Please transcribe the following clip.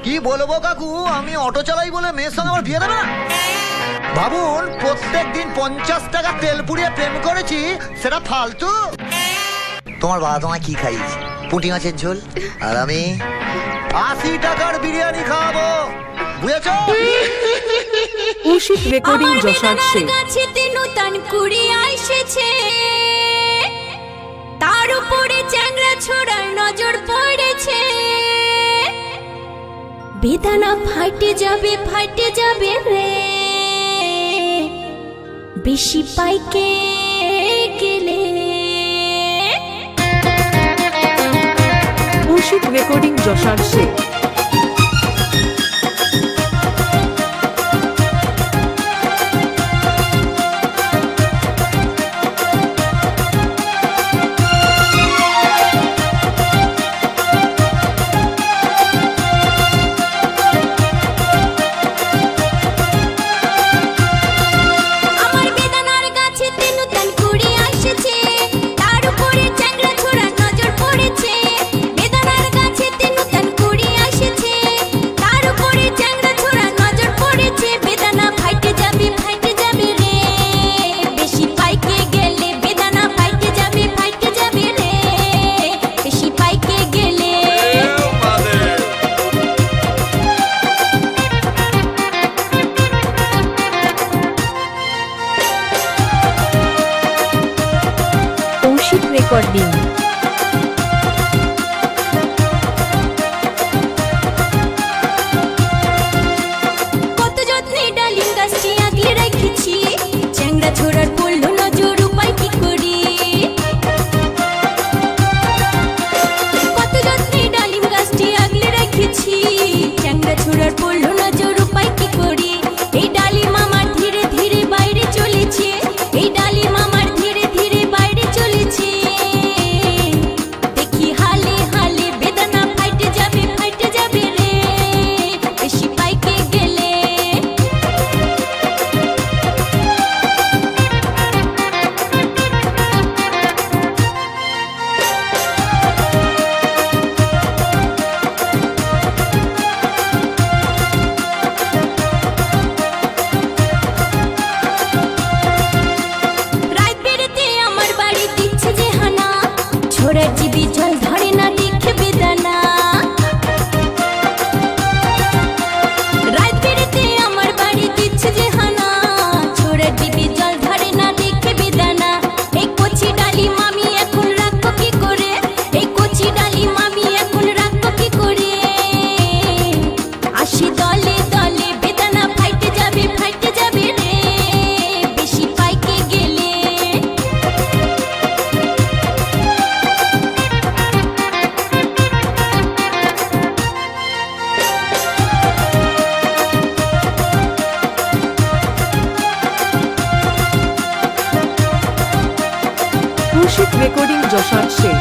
কি বলবো কাকু, আমি অটো চালাই বলে মেয়ের সঙ্গে আমার বিয়ে দেবে না? ভাবুন, প্রত্যেক দিন 50 টাকা তেল পুড়িয়ে প্রেম করেছি, সেটা ফালতু? তোমার বাবা তোমায় কি খাইয়েছে? পুঁটি মাছের ঝোল, আর আমি 80 টাকার বিরিয়ানি খাওয়াবো, বুঝেছো? কৌশিক রেকর্ডিং যশার শেখ। নূতন কুড়ি এসেছে, তার উপরে চ্যাংড়া ছোড়ার নজর পড়েছে। বেদানা ফাটে যাবে রে, বেশি পাইকে গেলে। কৌশিক রেকর্ডিং যশার শেখ। রেকর্ডিং কত যত্নে ডালিম গাছটি আগলে রেখেছি, চ্যাংড়া ছোড়ার পড়লো নজর, উপায় কি করি? কত যত্নে ডালিম গাছটি আগলে রেখেছি, চ্যাংড়া ছোড়ার পড়লো নজর, উপায় কি করি? এই ডালিম আমার ধীরে ধীরে বাইরে চলেছে, এই ডালিম আমার ধীরে ধীরে বাইরে চলেছে। দেখি হালে হালে বেদানা ফাইটে যাবে রে, বেশি পাইকে গেলে। রাত বেড়েতে আমার বাড়ি দিচ্ছে যে হানা, ছোড়ার জিবি জল ধরে না দেখে বেদানা। রাত বেড়েতে আমার বাড়ি দিচ্ছে যে হানা, ছোড়ার জিবি জল ধরে না দেখে বেদানা। এই কচি ডালিম আমি এখন রাখবো কি করে? এই কচি ডালিম আমি এখন রাখবো কি করে? আসি দলে দলে বেদানা ফাইটে যাবে রে, বেশি পাইকে গেলে। কৌশিক রেকর্ডিং যশার শেখ।